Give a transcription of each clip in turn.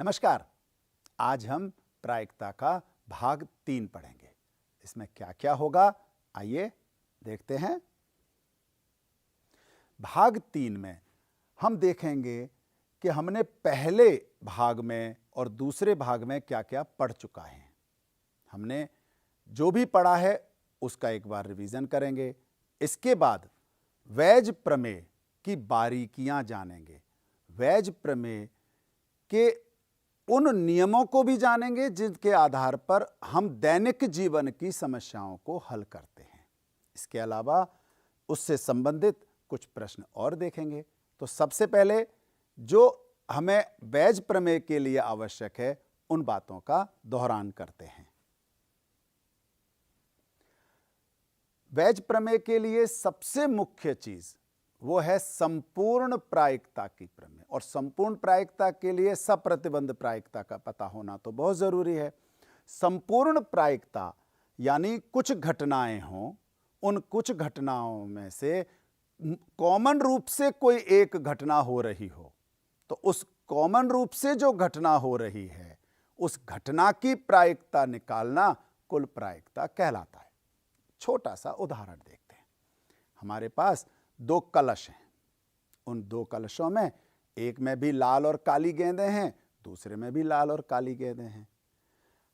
नमस्कार। आज हम प्रायिकता का भाग 3 पढ़ेंगे। इसमें क्या क्या होगा आइए देखते हैं। भाग 3 में हम देखेंगे कि हमने पहले भाग में और दूसरे भाग में क्या क्या पढ़ चुका है। हमने जो भी पढ़ा है उसका एक बार रिवीजन करेंगे। इसके बाद वैज प्रमेय की बारीकियां जानेंगे। वैज प्रमेय के उन नियमों को भी जानेंगे जिनके आधार पर हम दैनिक जीवन की समस्याओं को हल करते हैं। इसके अलावा उससे संबंधित कुछ प्रश्न और देखेंगे। तो सबसे पहले जो हमें वैज प्रमेय के लिए आवश्यक है उन बातों का दोहरान करते हैं। वैज प्रमेय के लिए सबसे मुख्य चीज वो है संपूर्ण प्रायिकता की प्रमेय, और संपूर्ण प्रायिकता के लिए सप्रतिबंध प्रायिकता का पता होना तो बहुत जरूरी है। संपूर्ण प्रायिकता यानी कुछ घटनाएं हों, उन कुछ घटनाओं में से कॉमन रूप से कोई एक घटना हो रही हो, तो उस कॉमन रूप से जो घटना हो रही है उस घटना की प्रायिकता निकालना कुल प्रायिकता कहलाता है। छोटा सा उदाहरण देखते हैं। हमारे पास 2 कलश हैं। उन 2 कलशों में एक में भी लाल और काली गेंदें हैं, दूसरे में भी लाल और काली गेंदें हैं।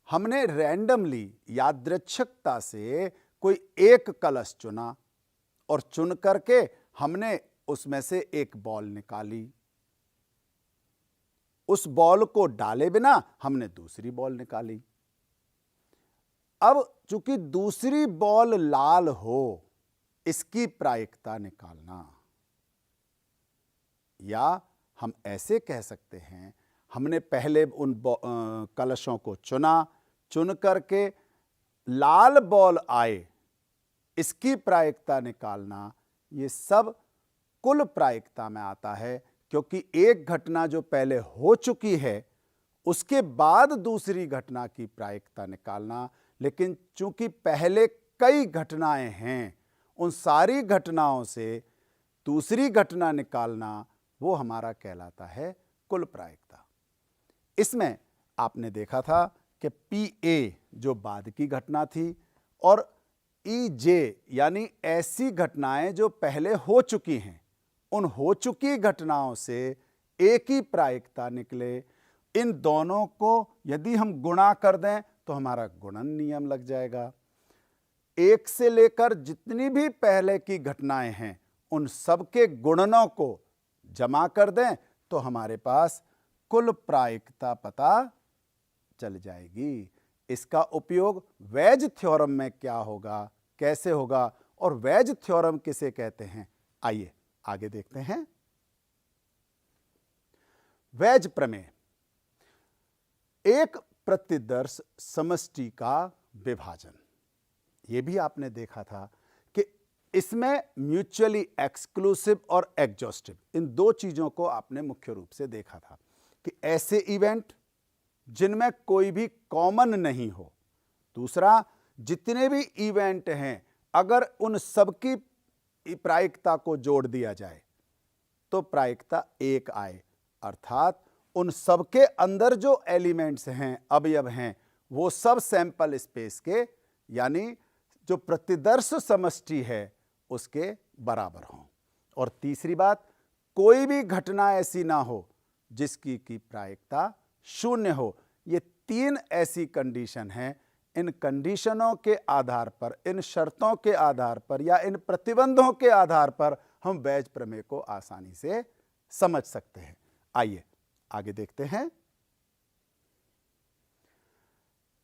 हमने रैंडमली यादृच्छिकता से कोई एक कलश चुना और चुन करके हमने उसमें से एक बॉल निकाली। उस बॉल को डाले बिना हमने दूसरी बॉल निकाली। अब चूंकि दूसरी बॉल लाल हो, इसकी प्रायिकता निकालना, या हम ऐसे कह सकते हैं हमने पहले उन कलशों को चुन करके लाल बॉल आए, इसकी प्रायिकता निकालना, ये सब कुल प्रायिकता में आता है। क्योंकि एक घटना जो पहले हो चुकी है उसके बाद दूसरी घटना की प्रायिकता निकालना, लेकिन चूंकि पहले कई घटनाएं हैं, उन सारी घटनाओं से दूसरी घटना निकालना वो हमारा कहलाता है कुल प्रायिकता। इसमें आपने देखा था कि PA जो बाद की घटना थी और EJ यानी ऐसी घटनाएं जो पहले हो चुकी हैं, उन हो चुकी घटनाओं से एक ही प्रायिकता निकले। इन दोनों को यदि हम गुणा कर दें तो हमारा गुणन नियम लग जाएगा। एक से लेकर जितनी भी पहले की घटनाएं हैं उन सबके गुणनों को जमा कर दें तो हमारे पास कुल प्रायिकता पता चल जाएगी। इसका उपयोग वैज थ्योरम में क्या होगा, कैसे होगा, और वैज थ्योरम किसे कहते हैं, आइए आगे देखते हैं। वैज प्रमेय एक प्रतिदर्श समष्टि का विभाजन। यह भी आपने देखा था कि इसमें म्यूचुअली एक्सक्लूसिव और एग्जॉस्टिव, इन 2 चीजों को आपने मुख्य रूप से देखा था कि ऐसे इवेंट जिनमें कोई भी कॉमन नहीं हो। दूसरा, जितने भी इवेंट हैं अगर उन सबकी प्रायिकता को जोड़ दिया जाए तो प्रायिकता 1 आए, अर्थात उन सबके अंदर जो एलिमेंट्स हैं, अवयव हैं, वो सब सैंपल स्पेस के यानी जो प्रतिदर्श समष्टि है उसके बराबर हों। और तीसरी बात, कोई भी घटना ऐसी ना हो जिसकी की प्रायिकता 0 हो। ये 3 ऐसी कंडीशन हैं। इन कंडीशनों के आधार पर, इन शर्तों के आधार पर या इन प्रतिबंधों के आधार पर हम वैज प्रमेय को आसानी से समझ सकते हैं। आइए आगे देखते हैं।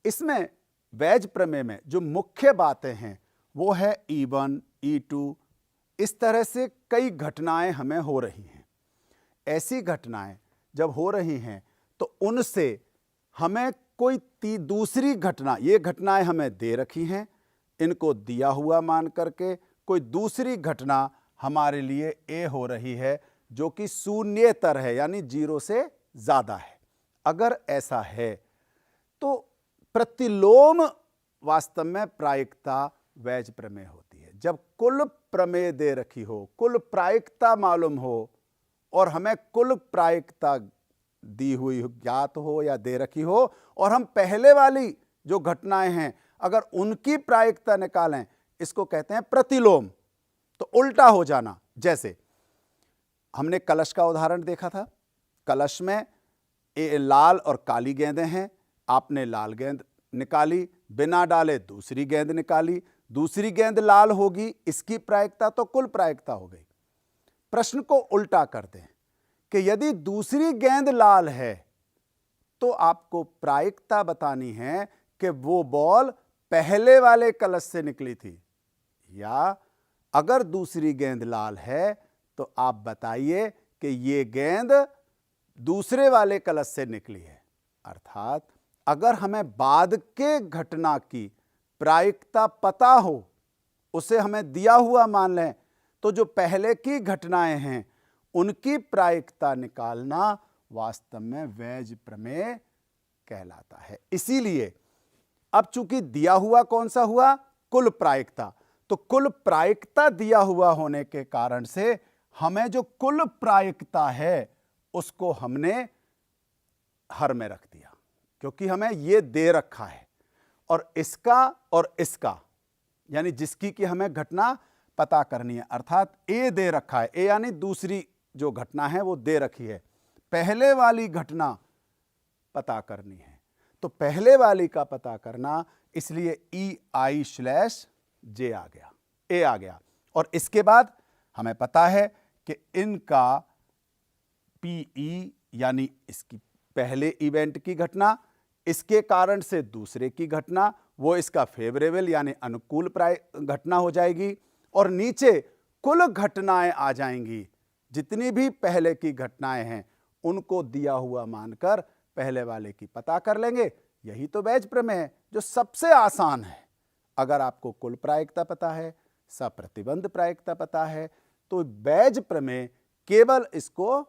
इसमें वैज प्रमेय में जो मुख्य बातें हैं वो है E1, E2, इस तरह से कई घटनाएं हमें हो रही हैं। ऐसी घटनाएं जब हो रही हैं तो उनसे हमें कोई दूसरी घटना, ये घटनाएं हमें दे रखी हैं, इनको दिया हुआ मान करके कोई दूसरी घटना हमारे लिए A हो रही है जो कि शून्येतर है यानी 0 से ज्यादा है। अगर ऐसा है तो प्रतिलोम वास्तव में प्रायिकता वैज प्रमेय होती है। जब कुल प्रमेय दे रखी हो, कुल प्रायिकता मालूम हो और हमें कुल प्रायिकता दी हुई ज्ञात हो या दे रखी हो, और हम पहले वाली जो घटनाएं हैं अगर उनकी प्रायिकता निकालें, इसको कहते हैं प्रतिलोम। तो उल्टा हो जाना। जैसे हमने कलश का उदाहरण देखा था। कलश में लाल और काली गेंदें हैं। आपने लाल गेंद निकाली, बिना डाले दूसरी गेंद निकाली, दूसरी गेंद लाल होगी, इसकी प्रायिकता तो कुल प्रायिकता हो गई। प्रश्न को उल्टा कर दें कि यदि दूसरी गेंद लाल है तो आपको प्रायिकता बतानी है कि वो बॉल पहले वाले कलश से निकली थी, या अगर दूसरी गेंद लाल है तो आप बताइए कि ये गेंद दूसरे वाले कलश से निकली है। अर्थात अगर हमें बाद के घटना की प्रायिकता पता हो, उसे हमें दिया हुआ मान लें, तो जो पहले की घटनाएं हैं उनकी प्रायिकता निकालना वास्तव में वैज प्रमेय कहलाता है। इसीलिए अब चूंकि दिया हुआ कौन सा हुआ, कुल प्रायिकता, तो कुल प्रायिकता दिया हुआ होने के कारण से हमें जो कुल प्रायिकता है उसको हमने हर में रख दिया, क्योंकि हमें यह दे रखा है और इसका यानी जिसकी कि हमें घटना पता करनी है। अर्थात ए दे रखा है, ए यानी दूसरी जो घटना है वो दे रखी है, पहले वाली घटना पता करनी है। तो पहले वाली का पता करना, इसलिए EI/J आ गया, ए आ गया। और इसके बाद हमें पता है कि इनका PE यानी इसकी पहले इवेंट की घटना, इसके कारण से दूसरे की घटना, वो इसका फेवरेबल यानी अनुकूल घटना हो जाएगी। और नीचे कुल घटनाएं आ जाएंगी, जितनी भी पहले की घटनाएं हैं उनको दिया हुआ मानकर पहले वाले की पता कर लेंगे। यही तो बैज प्रमेय है, जो सबसे आसान है। अगर आपको कुल प्रायिकता पता है, सप्रतिबंध प्रायिकता पता है, तो बैज प्रमेय केवल इसको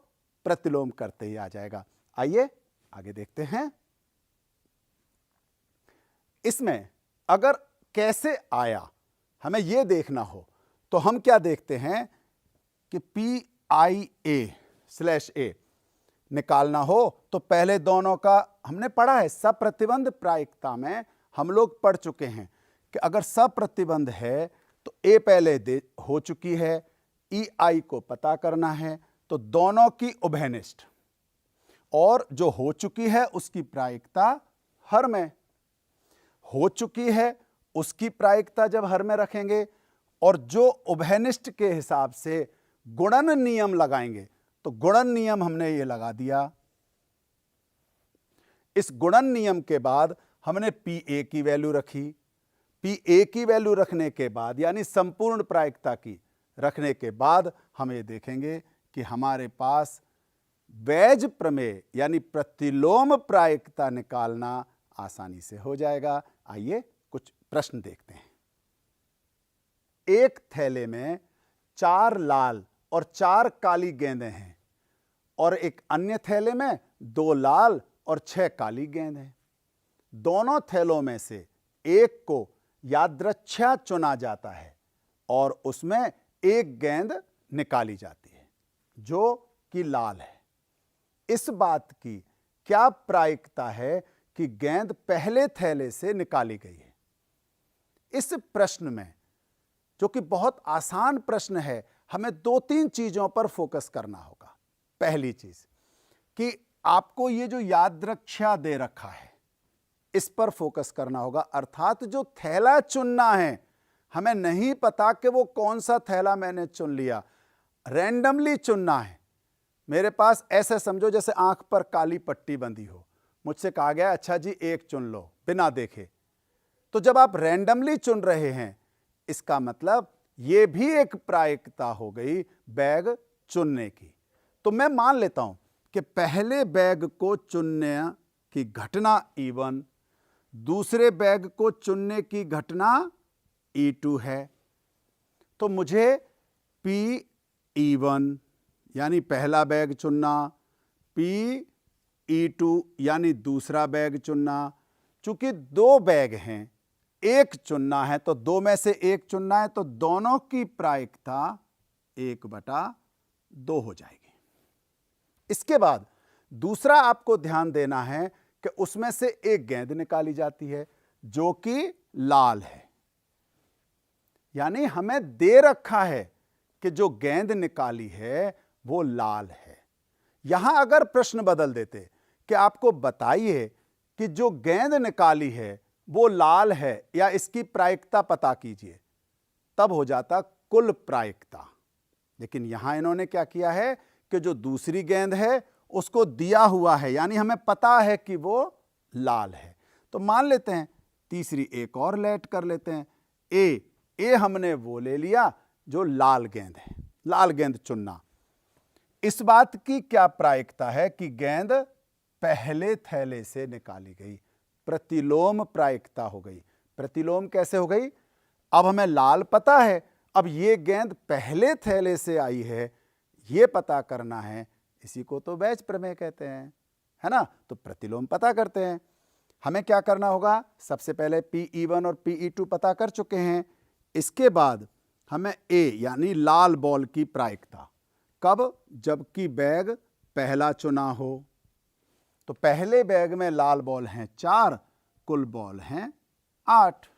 प्रतिलोम करते ही आ जाएगा। आइए आगे देखते हैं। इसमें अगर कैसे आया हमें यह देखना हो तो हम क्या देखते हैं कि PIA/A निकालना हो तो पहले दोनों का हमने पढ़ा है। सप्रतिबंध प्रायिकता में हम लोग पढ़ चुके हैं कि अगर सप्रतिबंध है तो ए पहले हो चुकी है, EI को पता करना है, तो दोनों की उभयनिष्ठ, और जो हो चुकी है उसकी प्रायिकता हर में। हो चुकी है उसकी प्रायिकता जब हर में रखेंगे और जो उभयनिष्ठ के हिसाब से गुणन नियम लगाएंगे, तो गुणन नियम हमने ये लगा दिया। इस गुणन नियम के बाद हमने PA की वैल्यू रखी। PA की वैल्यू रखने के बाद यानी संपूर्ण प्रायिकता की रखने के बाद हम ये देखेंगे कि हमारे पास बैज प्रमेय यानी प्रतिलोम प्रायिकता निकालना आसानी से हो जाएगा। आइए कुछ प्रश्न देखते हैं। एक थैले में 4 लाल और 4 काली गेंदें हैं और एक अन्य थैले में 2 लाल और 6 काली गेंद हैं। दोनों थैलों में से एक को यादृच्छा चुना जाता है और उसमें एक गेंद निकाली जाती है जो कि लाल है। इस बात की क्या प्रायिकता है कि गेंद पहले थैले से निकाली गई है? इस प्रश्न में, जो कि बहुत आसान प्रश्न है, हमें 2-3 चीजों पर फोकस करना होगा। पहली चीज कि आपको ये जो यादृच्छा दे रखा है इस पर फोकस करना होगा। अर्थात जो थैला चुनना है, हमें नहीं पता कि वो कौन सा थैला मैंने चुन लिया, रैंडमली चुनना है। मेरे पास ऐसे समझो जैसे आंख पर काली पट्टी बंधी हो, मुझसे कहा गया अच्छा जी एक चुन लो बिना देखे। तो जब आप रैंडमली चुन रहे हैं, इसका मतलब ये भी एक प्रायिकता हो गई बैग चुनने की। तो मैं मान लेता हूं कि पहले बैग को चुनने की घटना E1, दूसरे बैग को चुनने की घटना E2 है। तो मुझे PE1 यानी पहला बैग चुनना, PE2 यानी दूसरा बैग चुनना। चूंकि 2 बैग हैं, एक चुनना है तो 2 में से एक चुनना है, तो दोनों की प्रायिकता 1/2 हो जाएगी। इसके बाद दूसरा आपको ध्यान देना है कि उसमें से एक गेंद निकाली जाती है जो कि लाल है, यानी हमें दे रखा है कि जो गेंद निकाली है वो लाल है। यहां अगर प्रश्न बदल देते कि आपको बताइए कि जो गेंद निकाली है वो लाल है या इसकी प्रायिकता पता कीजिए, तब हो जाता कुल प्रायिकता। लेकिन यहां इन्होंने क्या किया है कि जो दूसरी गेंद है उसको दिया हुआ है, यानी हमें पता है कि वो लाल है। तो मान लेते हैं तीसरी एक और लेट कर लेते हैं, ए हमने वो ले लिया जो लाल गेंद है, लाल गेंद चुनना। इस बात की क्या प्रायिकता है कि गेंद पहले थैले से निकाली गई, प्रतिलोम प्रायिकता हो गई। प्रतिलोम कैसे हो गई? अब हमें लाल पता है, अब ये गेंद पहले थैले से आई है, ये पता करना है। इसी को तो बैच प्रमेय कहते हैं, है ना। तो प्रतिलोम पता करते हैं। हमें क्या करना होगा? सबसे पहले PE1 और PE2 पता कर चुके हैं। इसके बाद हमें ए यानी लाल बॉल की प्रायिकता, कब? जबकि बैग पहला चुना हो। तो पहले बैग में लाल बॉल हैं 4, कुल बॉल हैं 8।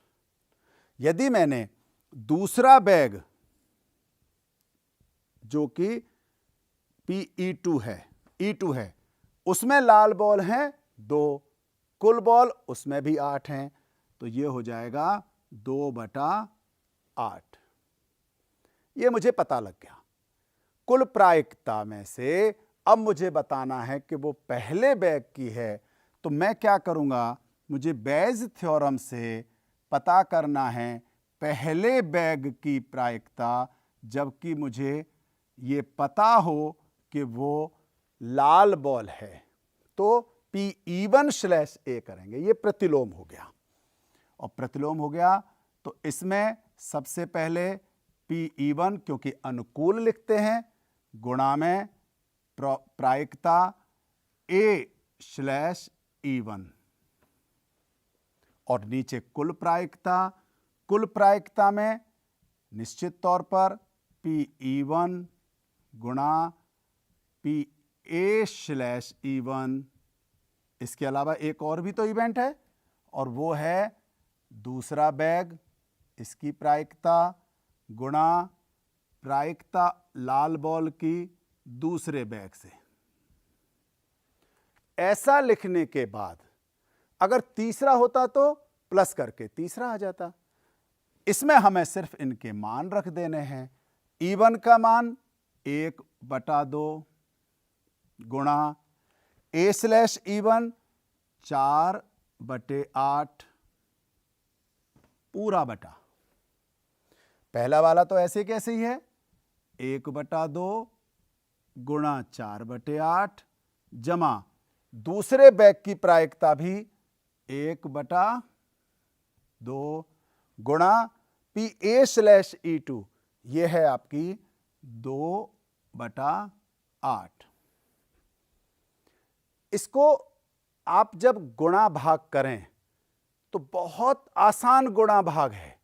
यदि मैंने दूसरा बैग जो कि PE2 है, E2 है, उसमें लाल बॉल हैं 2, कुल बॉल उसमें भी 8 हैं, तो ये हो जाएगा 2/8। ये मुझे पता लग गया। कुल प्रायिकता में से अब मुझे बताना है कि वो पहले बैग की है, तो मैं क्या करूंगा? मुझे बेज थ्योरम से पता करना है पहले बैग की प्रायिकता, जबकि मुझे ये पता हो कि वो लाल बॉल है। तो PE1/A करेंगे, ये प्रतिलोम हो गया। और प्रतिलोम हो गया तो इसमें सबसे पहले PE1 क्योंकि अनुकूल लिखते हैं, गुणा में प्रायिकता A/E1 और नीचे कुल प्रायिकता। कुल प्रायिकता में निश्चित तौर पर PE1 गुणा PA/E1। इसके अलावा एक और भी तो इवेंट है, और वो है दूसरा बैग, इसकी प्रायिकता गुणा प्रायिकता लाल बॉल की दूसरे बैग से। ऐसा लिखने के बाद अगर तीसरा होता तो प्लस करके तीसरा आ जाता। इसमें हमें सिर्फ इनके मान रख देने हैं। E1 का मान 1/2 गुणा A/E1 4/8 पूरा बटा। पहला वाला तो ऐसे कैसे ही है, 1/2 गुणा 4/8 जमा दूसरे बैग की प्रायिकता भी 1/2 गुणा PA/E2, यह है आपकी 2/8। इसको आप जब गुणा भाग करें तो बहुत आसान गुणा भाग है।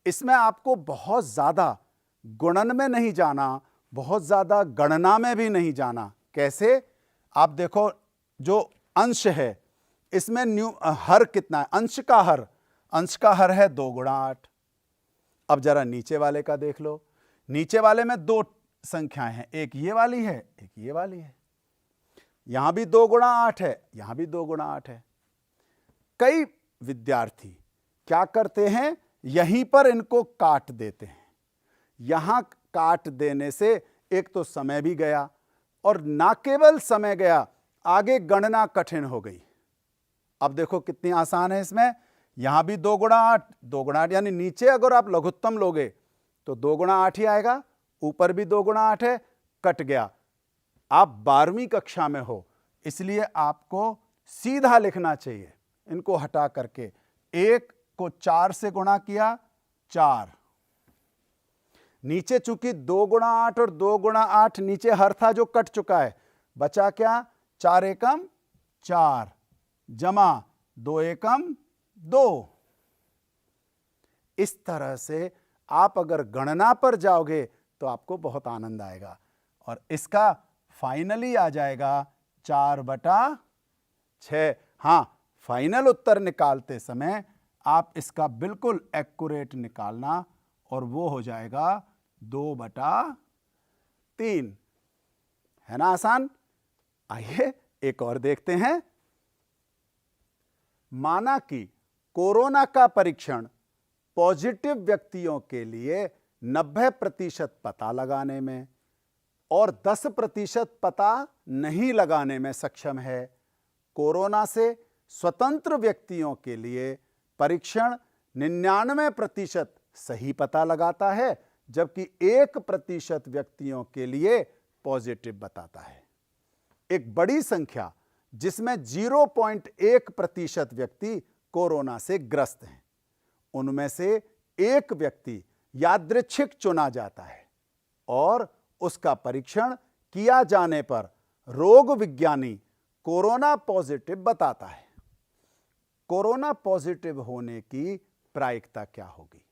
इसमें आपको बहुत ज्यादा गुणन में नहीं जाना, बहुत ज्यादा गणना में भी नहीं जाना। कैसे? आप देखो, जो अंश है इसमें हर कितना है? अंश का हर है 2/8। अब जरा नीचे वाले का देख लो। नीचे वाले में 2 संख्याएं हैं, एक ये वाली है, एक ये वाली है। यहां भी 2/8 है, यहां भी 2/8 है। कई विद्यार्थी क्या करते हैं, यहीं पर इनको काट देते हैं। यहां काट देने से एक तो समय भी गया, और ना केवल समय गया, आगे गणना कठिन हो गई। अब देखो कितनी आसान है इसमें। यहां भी 2/8 यानी नीचे अगर आप लघुत्तम लोगे तो 2/8 ही आएगा, ऊपर भी 2/8 है, कट गया। आप 12वीं कक्षा में हो, इसलिए आपको सीधा लिखना चाहिए, इनको हटा करके। 1 को 4 से गुणा किया, 4। नीचे चूंकि 2/8 और 2/8 नीचे हर था जो कट चुका है, बचा क्या? 4 एकम 4 जमा 2 एकम 2। इस तरह से आप अगर गणना पर जाओगे तो आपको बहुत आनंद आएगा, और इसका फाइनली आ जाएगा 4/6। हाँ, फाइनल उत्तर निकालते समय आप इसका बिल्कुल एक्यूरेट निकालना और वो हो जाएगा 2/3। है ना आसान? आइए एक और देखते हैं। माना कि कोरोना का परीक्षण पॉजिटिव व्यक्तियों के लिए 90% पता लगाने में और 10% पता नहीं लगाने में सक्षम है। कोरोना से स्वतंत्र व्यक्तियों के लिए परीक्षण 99% सही पता लगाता है, जबकि 1% व्यक्तियों के लिए पॉजिटिव बताता है। एक बड़ी संख्या जिसमें 0.1% व्यक्ति कोरोना से ग्रस्त हैं, उनमें से एक व्यक्ति यादृच्छिक चुना जाता है और उसका परीक्षण किया जाने पर रोग विज्ञानी कोरोना पॉजिटिव बताता है। कोरोना पॉजिटिव होने की प्रायिकता क्या होगी?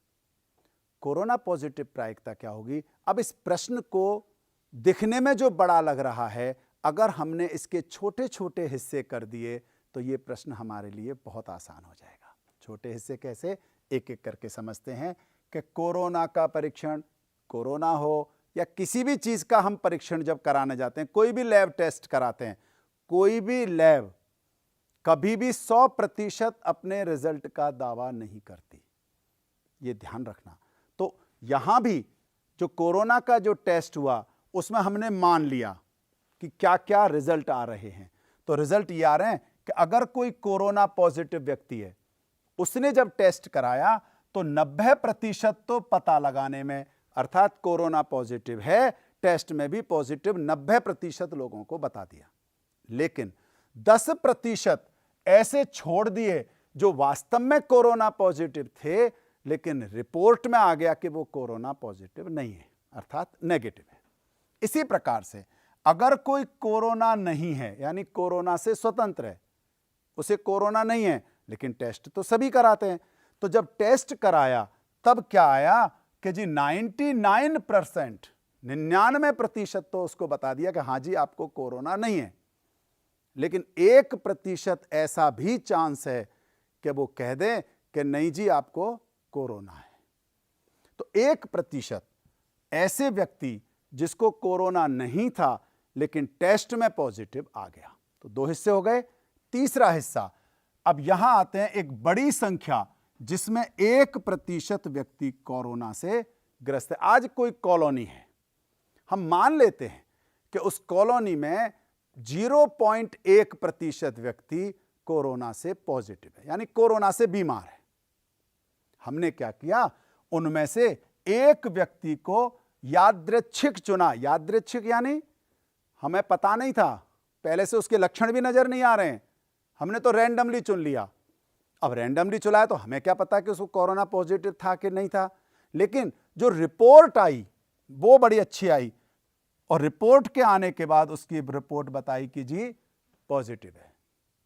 कोरोना पॉजिटिव प्रायिकता क्या होगी? अब इस प्रश्न को दिखने में जो बड़ा लग रहा है, अगर हमने इसके छोटे छोटे हिस्से कर दिए तो ये प्रश्न हमारे लिए बहुत आसान हो जाएगा। छोटे हिस्से कैसे? एक एक करके समझते हैं कि कोरोना का परीक्षण, कोरोना हो या किसी भी चीज का हम परीक्षण जब कराने जाते हैं, कोई भी लैब टेस्ट कराते हैं, कोई भी लैब कभी भी 100% अपने रिजल्ट का दावा नहीं करती, ये ध्यान रखना। तो यहां भी जो कोरोना का जो टेस्ट हुआ उसमें हमने मान लिया कि क्या क्या रिजल्ट आ रहे हैं। तो रिजल्ट ये आ रहे हैं कि अगर कोई कोरोना पॉजिटिव व्यक्ति है, उसने जब टेस्ट कराया तो 90% तो पता लगाने में, अर्थात कोरोना पॉजिटिव है, टेस्ट में भी पॉजिटिव 90% लोगों को बता दिया। लेकिन 10% ऐसे छोड़ दिए जो वास्तव में कोरोना पॉजिटिव थे, लेकिन रिपोर्ट में आ गया कि वो कोरोना पॉजिटिव नहीं है, अर्थात नेगेटिव है। इसी प्रकार से अगर कोई कोरोना नहीं है, यानी कोरोना से स्वतंत्र है, उसे कोरोना नहीं है, लेकिन टेस्ट तो सभी कराते हैं, तो जब टेस्ट कराया तब क्या आया कि जी 99% तो उसको बता दिया कि हाँ जी आपको कोरोना नहीं है। लेकिन 1% ऐसा भी चांस है कि वो कह दें कि नहीं जी आपको कोरोना है। तो 1% ऐसे व्यक्ति जिसको कोरोना नहीं था लेकिन टेस्ट में पॉजिटिव आ गया। तो 2 हिस्से हो गए। तीसरा हिस्सा, अब यहां आते हैं एक बड़ी संख्या जिसमें 1% व्यक्ति कोरोना से ग्रस्त है। आज कोई कॉलोनी है, हम मान लेते हैं कि उस कॉलोनी में 0.1% व्यक्ति कोरोना से पॉजिटिव है, यानी कोरोना से बीमार है। हमने क्या किया, उनमें से एक व्यक्ति को यादृच्छिक चुना। यादृच्छिक यानी हमें पता नहीं था, पहले से उसके लक्षण भी नजर नहीं आ रहे हैं, हमने तो रैंडमली चुन लिया। अब रैंडमली चुनाया तो हमें क्या पता कि उसको कोरोना पॉजिटिव था कि नहीं था। लेकिन जो रिपोर्ट आई वो बड़ी अच्छी आई, और रिपोर्ट के आने के बाद उसकी रिपोर्ट बताई कि जी पॉजिटिव है।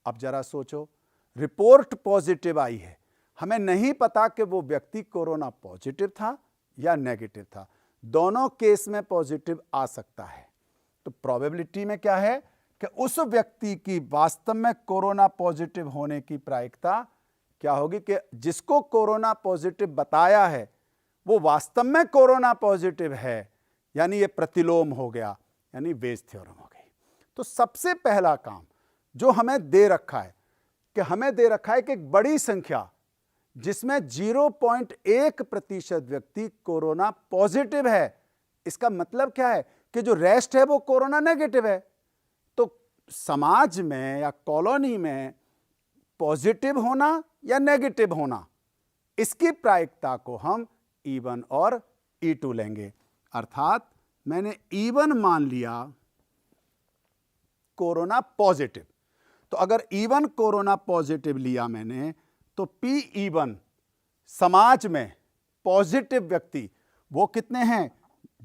अब जरा सोचो, रिपोर्ट पॉजिटिव आई है, हमें नहीं पता कि वो व्यक्ति कोरोना पॉजिटिव था या नेगेटिव था। दोनों केस में पॉजिटिव आ सकता है। तो प्रोबेबिलिटी में क्या है कि उस व्यक्ति की वास्तव में कोरोना पॉजिटिव होने की प्रायिकता क्या होगी कि जिसको कोरोना पॉजिटिव बताया है वो वास्तव में कोरोना पॉजिटिव है, यानी ये प्रतिलोम हो गया, यानी वेज थ्योरम हो गई। तो सबसे पहला काम जो हमें दे रखा है कि हमें दे रखा है कि एक बड़ी संख्या जिसमें 0.1% व्यक्ति कोरोना पॉजिटिव है, इसका मतलब क्या है कि जो रेस्ट है वो कोरोना नेगेटिव है। तो समाज में या कॉलोनी में पॉजिटिव होना या नेगेटिव होना, इसकी प्रायिकता को हम E1 और E2 लेंगे। अर्थात मैंने E1 मान लिया कोरोना पॉजिटिव, तो अगर E1 कोरोना पॉजिटिव लिया मैंने, तो PE1 समाज में पॉजिटिव व्यक्ति वो कितने हैं,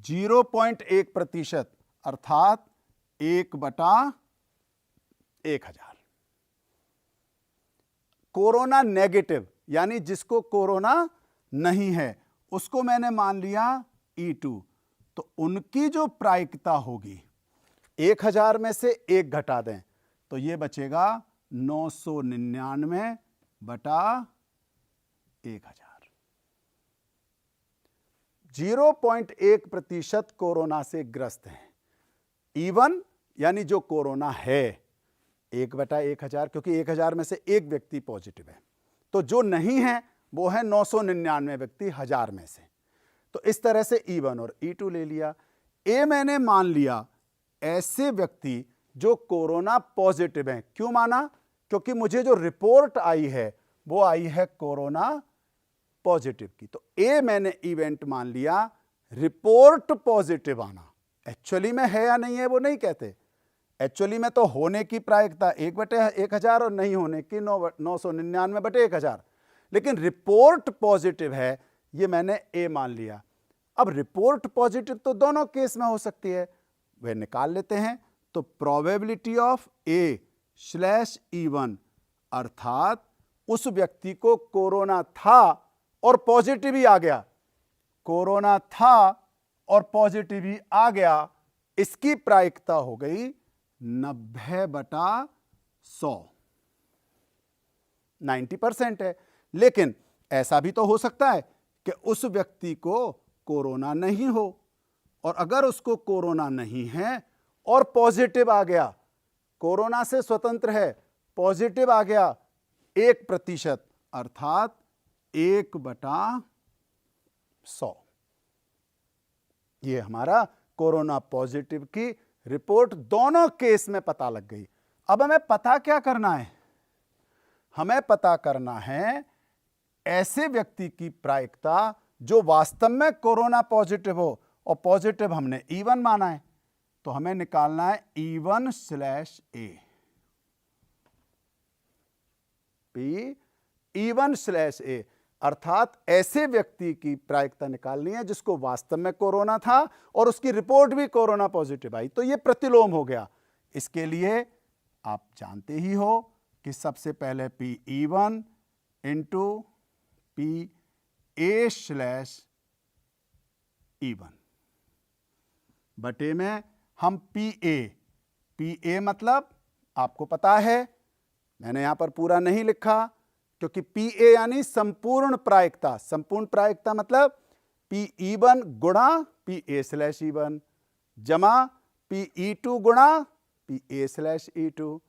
0.1%, अर्थात 1/1000। कोरोना नेगेटिव यानी जिसको कोरोना नहीं है, उसको मैंने मान लिया E2, तो उनकी जो प्रायिकता होगी 1000 में से 1 घटा दें तो ये बचेगा 999 बटा 1000। 0.1% कोरोना से ग्रस्त हैं। इवन यानी जो कोरोना है 1/1000, क्योंकि 1000 में से एक व्यक्ति पॉजिटिव है, तो जो नहीं है वो है 999 व्यक्ति 1000 में से। तो इस तरह से E1 और E2 ले लिया। ए मैंने मान लिया ऐसे व्यक्ति जो कोरोना पॉजिटिव हैं। क्यों माना? क्योंकि मुझे जो रिपोर्ट आई है वो आई है कोरोना पॉजिटिव की। तो ए मैंने इवेंट मान लिया, रिपोर्ट पॉजिटिव आना। एक्चुअली में है या नहीं है वो नहीं कहते। एक्चुअली में तो होने की प्रायिकता 1/1000 और नहीं होने की 999/1000, लेकिन रिपोर्ट पॉजिटिव है, ये मैंने ए मान लिया। अब रिपोर्ट पॉजिटिव तो दोनों केस में हो सकती है, वह निकाल लेते हैं। तो प्रोबेबिलिटी ऑफ A/E1 अर्थात उस व्यक्ति को कोरोना था और पॉजिटिव ही आ गया, कोरोना था और पॉजिटिव ही आ गया, इसकी प्रायिकता हो गई 90/100, 90% है। लेकिन ऐसा भी तो हो सकता है कि उस व्यक्ति को कोरोना नहीं हो, और अगर उसको कोरोना नहीं है और पॉजिटिव आ गया, कोरोना से स्वतंत्र है, पॉजिटिव आ गया 1% अर्थात 1/100। ये हमारा कोरोना पॉजिटिव की रिपोर्ट दोनों केस में पता लग गई। अब हमें पता क्या करना है? हमें पता करना है ऐसे व्यक्ति की प्रायिकता जो वास्तव में कोरोना पॉजिटिव हो, और पॉजिटिव हमने E1 माना है, तो हमें निकालना है E1/A। E1/A अर्थात ऐसे व्यक्ति की प्रायिकता निकालनी है जिसको वास्तव में कोरोना था और उसकी रिपोर्ट भी कोरोना पॉजिटिव आई। तो ये प्रतिलोम हो गया। इसके लिए आप जानते ही हो कि सबसे पहले PE1 इंटू PA/E1 बटे में हम PA मतलब आपको पता है, मैंने यहां पर पूरा नहीं लिखा क्योंकि PA यानी संपूर्ण प्रायिकता। संपूर्ण प्रायिकता मतलब PE1 गुणा PA/E1 जमा PE2 गुणा PA/E2,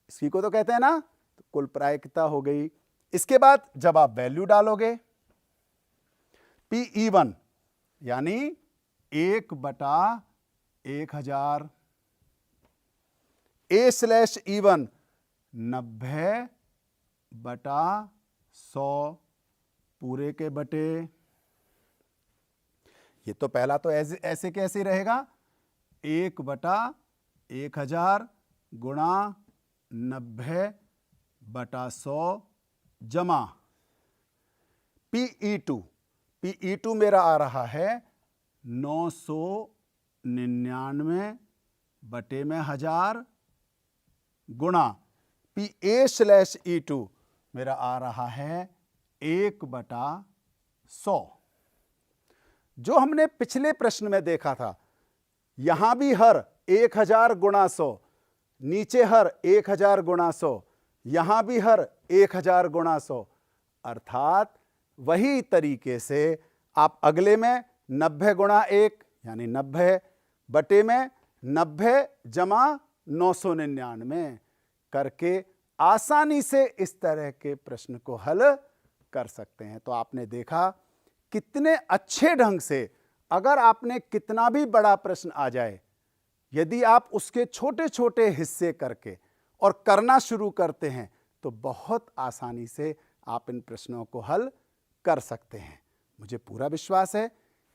इसी को तो कहते हैं ना, तो कुल प्रायिकता हो गई। इसके बाद जब आप वैल्यू डालोगे, PE1 यानी 1/1000, A/E1 90/100 पूरे के बटे, ये तो पहला तो ऐसे कैसे रहेगा, 1/1000 गुणा 90/100 जमा PE2 मेरा आ रहा है 999/1000 गुणा PA/E2 मेरा आ रहा है 1/100। जो हमने पिछले प्रश्न में देखा था, यहां भी हर 1000 गुणा 100, नीचे हर 1000 गुणा 100, यहां भी हर 1000 गुणा 100, अर्थात वही तरीके से आप अगले में 90 गुणा 1 यानी 90 बटे में 90 जमा 999 करके आसानी से इस तरह के प्रश्न को हल कर सकते हैं। तो आपने देखा कितने अच्छे ढंग से, अगर आपने कितना भी बड़ा प्रश्न आ जाए, यदि आप उसके छोटे छोटे हिस्से करके और करना शुरू करते हैं तो बहुत आसानी से आप इन प्रश्नों को हल कर सकते हैं। मुझे पूरा विश्वास है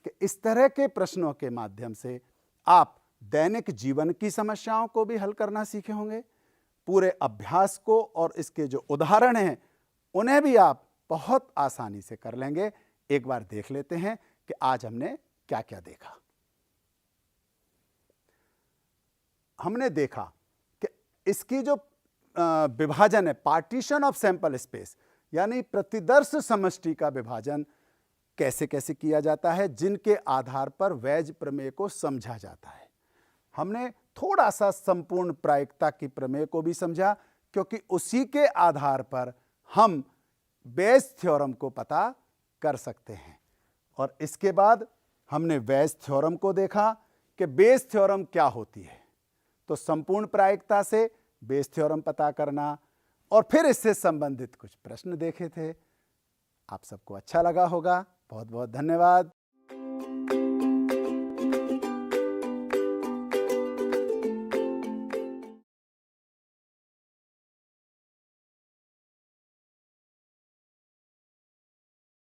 कि इस तरह के प्रश्नों के माध्यम से आप दैनिक जीवन की समस्याओं को भी हल करना सीखे होंगे। पूरे अभ्यास को और इसके जो उदाहरण हैं उन्हें भी आप बहुत आसानी से कर लेंगे। एक बार देख लेते हैं कि आज हमने क्या क्या देखा। हमने देखा कि इसकी जो विभाजन है, पार्टीशन ऑफ सैंपल स्पेस, यानी प्रतिदर्श समष्टि का विभाजन कैसे कैसे किया जाता है, जिनके आधार पर वैज प्रमेय को समझा जाता है। हमने थोड़ा सा संपूर्ण प्रायिकता की प्रमेय को भी समझा, क्योंकि उसी के आधार पर हम बेयस थ्योरम को पता कर सकते हैं। और इसके बाद हमने बेयस थ्योरम को देखा कि बेयस थ्योरम क्या होती है। तो संपूर्ण प्रायिकता से बेयस थ्योरम पता करना और फिर इससे संबंधित कुछ प्रश्न देखे थे। आप सबको अच्छा लगा होगा। बहुत बहुत धन्यवाद।